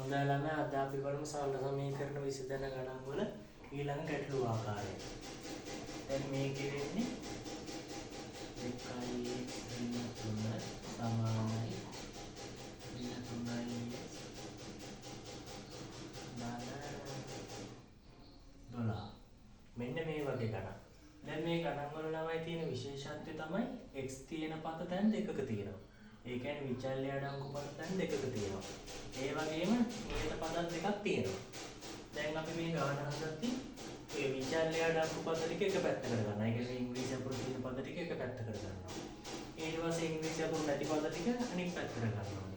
හොඳයි ළමයි අද අපි බලමු සරල සමීකරණ විසඳන ගණන් වල ඊළඟ ගැටලු ආකාරය. දැන් මේකෙ වෙන්නේ 2x ඍණ 3 සමානයි ඍණ 3x ධන 12. මෙන්න මේ වගේ ගණන්. දැන් මේ ගණන් වල ළමයි තියෙන විශේෂත්වය තමයි x තියෙන පද තැන් දෙකක තියෙනවා. ඒ කියන්නේ විචල්්‍ය අඩංගු පද තැන් දෙකක තියෙනවා. ඒ වගේම නියත පදත් දෙකක් තියෙනවා. දැන් අපි මේ ගණන හදද්දී මේ විචල්්‍ය අඩංගු පද ටික එක පැත්තකට ගන්නවා. ඒ කියන්නේ ඉංග්‍රීසි අකුරු තියෙන පද ටික එක පැත්තකට ගන්නවා. ඊට පස්සේ ඉංග්‍රීසි අකුරු නැති පද ටික අනිත් පැත්තට ගන්නවා.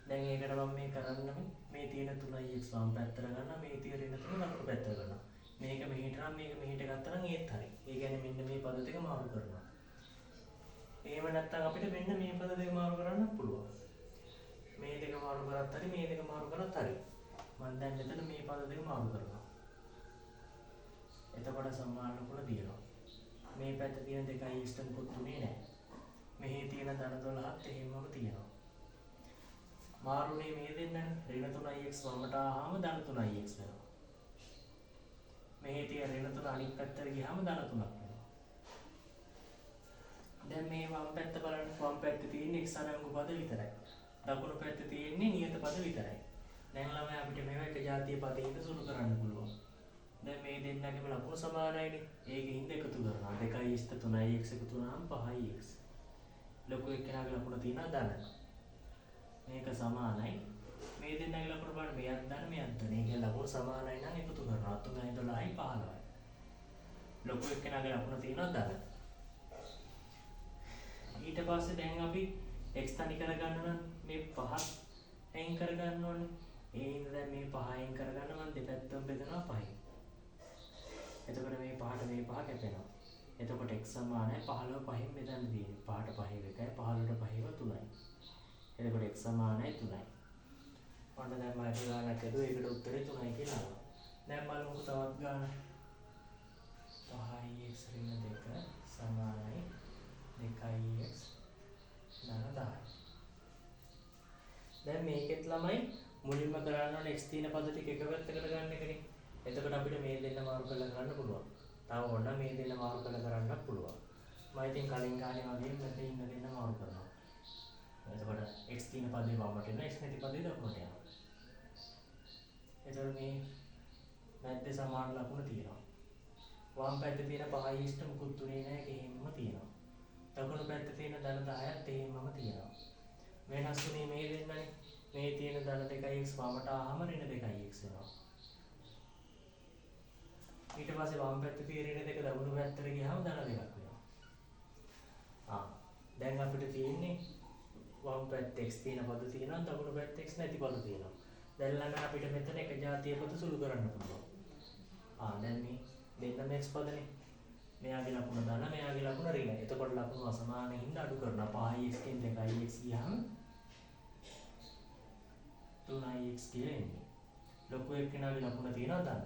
දැන් ඒකට මම මේ කරන්නේ මේ තියෙන 3x වම් පැත්තට ගන්නවා. මේ තියෙන ඍණ 3 දකුණු පැත්තට ගන්නවා. මේක මෙහෙට නම් මේක මෙහෙට ගත්තා නම් ඒත් හරි. ඒ කියන්නේ මෙන්න මේ පද දෙක මාරු කරනවා. එහෙම නැත්නම් අපිට මෙන්න මේ පද දෙක මාරු කරන්න පුළුවන්. මේ දෙක මාරු කරත් හරි මේ දෙක මාරු කරත් හරි. මම දැන් මෙතන මේ පද දෙක මාරු කරනවා. එතකොට සමාන ලකුණ දිනනවා. මේ පැත්තේ තියෙන 2x මුකුත් තුනේ නැහැ. මෙහි තියෙන ධන 12ත් එහෙමම තියෙනවා. මාරුනේ මේ දෙන්නනේ. ඍණ 3x වමට ආවම ධන 3x වෙනවා. මෙහි තියෙන ඍණ 3 අනිත් පැත්තට ගියාම ධන 3ක් වෙනවා. දැන් මේ වම් පැත්ත බලන්න. වම් පැත්තේ තියෙන x අඩංගු පද විතරයි. දකුණු පැත්තේ තියෙන්නේ නියත පද විතරයි. දැන් ළමයි අපිට මේවා එක જાතිය පදයකට සුළු කරන්න පුළුවන්. දැන් මේ දෙන්නගේම ලකුණු සමානයිනේ. ඒකෙන් එකතු කරනවා. 2x 3x එකතු වුණාම 5x. ලොකු එක්කෙනාගේ ලකුණ තියෙනවා ධන. මේක සමානයි. මේ දෙන්නගේ ලකුණ බලන්න මෙයක් ධන මෙයක් ධන. ඒකේ ලකුණු සමානයි නම් එකතු කරනවා. 3යි 12යි 15යි. ලොකු එක්කෙනාගේ ලකුණ තියෙනවා ධන. ඊට පස්සේ දැන් අපි x තනි කරගන්න නම් මේ 5 අයින් කරගන්න ඕනේ. ඒ හින්දා දැන් මේ 5 අයින් කරගන්න මම දෙපැත්තම බෙදනවා 5යි. එතකොට මේ 5ට මේ 5 කැපෙනවා. එතකොට x සමානයි 15 5න් බෙදන්න තියෙන්නේ. 5ට 5 1යි 15ට 5ව 3යි. එතකොට x සමානයි 3යි. ඔන්න දැන් මම ගානක් හදුවා. ඒකට උත්තරේ 3යි කියලා ආවා. දැන් බලමුකෝ තවත් ගාන. 5x ඍණ 2 සමානයි 2x ධන 10යි. දැන් මේකෙත් ළමයි මුලින්ම කරන්න ඕනේ x තියෙන පද ටික එක පැත්තකට ගන්න එකනේ. එතකොට අපිට මේ දෙන්න මාරු කරලා කරන්න පුළුවන්. තව ඕන මේ දෙන්න මාරු කරලා කරන්නත් පුළුවන්. මම ඉතින් කලින් ගානේ වගේ මෙතන ඉන්න දෙන්න මාරු කරනවා. එතකොට x තියෙන පදේ වමට එනවා x නැති පදේ දකුණට යනවා. එතකොට මේ මැද්දේ සමාන ලකුණ තියෙනවා. වම් පැත්තේ තියෙන 5 ඉෂ්ට මුකුත් තුනේ නැහැ එහෙමම තියෙනවා. දකුණු පැත්තේ තියෙන ධන 10ත් එහෙමම තියෙනවා. වෙනස් වුණේ මේ දෙන්නනේ. මේ තියෙන ධන 2x වමට ආවම ඍණ 2x වෙනවා. ඊට පස්සේ වම් පැත්තේ තියෙන ඍණ 2 දකුණු පැත්තට ගියාම ධන 2ක් වෙනවා. දැන් අපිට තියෙන්නේ වම් පැත්තේ x තියෙන පද තියෙනවා දකුණු පැත්තේ x නැති පද තියෙනවා. දැන් ළඟ අපිට මෙතන එක જાතිය පද සුළු කරන්න පුළුවන්. දැන් මේ දෙන්නම x පදනේ. මෙයාගේ ලකුණ ධන මෙයාගේ ලකුණ ඍණ. එතකොට ලකුණු අසමාන හින්දා අඩු කරනවා. 5x කින් 2x ගියාම 3x කියලා එන්නේ. ලොකු එක්කෙනාගේ ලකුණ තියෙනවා ධන.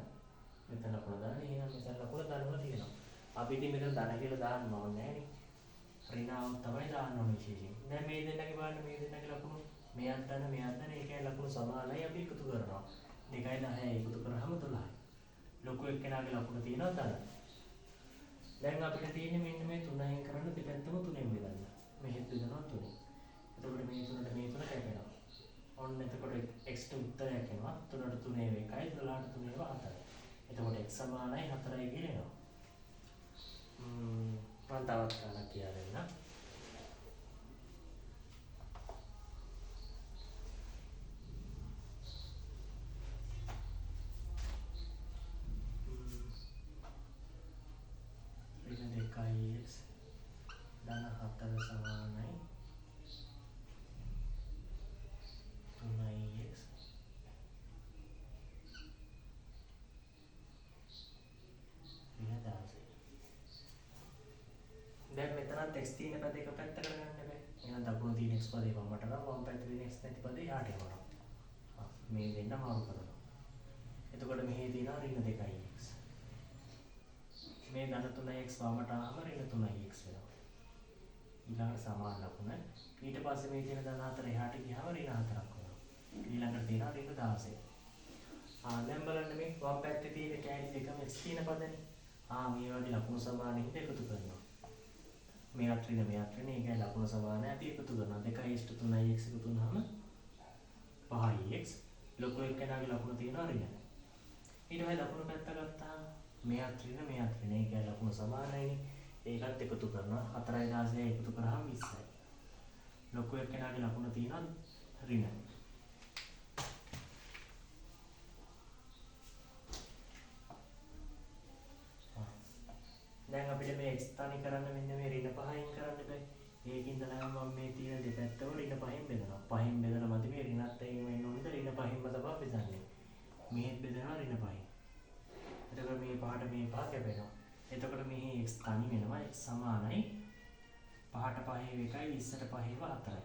මෙතන ලකුණ ධන එහෙනම් මෙතන ලකුණ ධනම තියෙනවා. අපි ඉතින් මෙතන ධන කියලා දාන්න ඕනේ නෑනේ. ඍණාව තමයි දාන්න ඕනේ විශේෂයෙන්. දැන් මේ දෙන්නගේ බලන්න මේ දෙන්නගේ ලකුණු මෙයක් ධන මෙයක් ධන ඒකයි ලකුණු සමානයි අපි එකතු කරනවා. 2යි 10යි එකතු කරාම 12යි. ලොකු එක්කෙනාගේ ලකුණ තියෙනවා ධන. දැන් අපිට තියෙන්නේ මෙන්න මේ 3න් කරන්න දෙපැත්තම 3න් බෙදන්න. මෙහෙත් බෙදනවා 3. එතකොට මේ 3ට මේ 3 කැපෙනවා. ඔන්න එතකොට x ට උත්තරයක් එනවා 3ට 3 1යි 12ට 3 4යි. එතකොට x සමානයි 4යි කියලා එනවා. මම තවත් ගණනක් කියලා දෙන්නම්. ඍණ 2x ධන 4 සමානයි 3x ඍණ 16. දැන් මෙතනත් x තියෙන පද එක පැත්තකට ගන්න බෑ. එහෙනම් දකුණු තියෙන x පදේ වමට නම් වම් පැත්තේ තියෙන x නැති පදේ යාට යනවා. මේ දෙන්න මාරු කරනවා. එතකොට මෙහි තියෙනවා ඍණ 2x. මේ ධන 3x වමට ආවම ඍණ 3x වෙනවා. ඊළඟ සමාන ලකුණ. ඊට පස්සේ මේ තියෙන ධන 4 එහාට ගියාම ඍණ 4ක් වෙනවා. ඊළඟට තියෙනවා ඍණ 16. දැන් බලන්න මේ වම් පැත්තේ තියෙන කෑලි දෙකම x තියෙන පදනේ. මේ වගේ ලකුණු සමානින්ද එකතු කරනවා. මෙයාත් ඍණ මෙයාත් ඍණ ඒකයි ලකුණු සමාන ඇති එකතු කරනවා. 2:3යි x එකතු වුනහම 5x ලොකු එක්කෙනාගේ ලකුණු තියෙනවා ඍණ. ඊට පස්සේ ලකුණු පැත්ත ගත්තාම මෙයාත් ඍණ මෙයාත් ඍණ ඒකයි ලකුණු සමානයිනේ. ඒකත් එකතු කරනවා. 4:16 එකතු කරාම 20යි. ලොකු එක්කෙනාගේ ලකුණු තියෙනවා ඍණ. දැන් අපිට මේ x තනි කරන්න මෙන්න මේ ඍණ 5න් කරන්න බෑ. ඒකින්ද නම් මම මේ තියෙන දෙපැත්තම ඍණ 5න් බෙදනවා. 5න් බෙදලා මත මේ ඍණත් එක්කම එන්න ඕනේද ඍණ 5න්ම තමයි බෙදන්නේ. මේත් බෙදනවා ඍණ 5න්. එතකොට මේ පහට මේ පහ කැපෙනවා. එතකොට මෙහි x තනි වෙනවා. x සමානයි 5ට 5 1යි 20ට 5 4යි.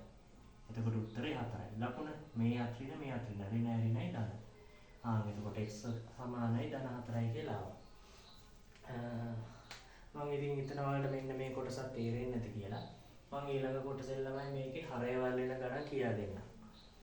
එතකොට උත්තරේ 4යි. ලකුණ මේ ඍණ මේ ඍණ ඍණයි ධන. එතකොට x සමානයි ධන 4යි කියලා ආවා. මම ඉතින් හිතනවා ඔයාලට මෙන්න මේ කොටසත් තේරෙන්නේ නැති කියලා. මම ඊළඟ කොටසෙන් ළමයි මේකේ හරයවල් වෙන ගණන් කියා දෙන්නම්.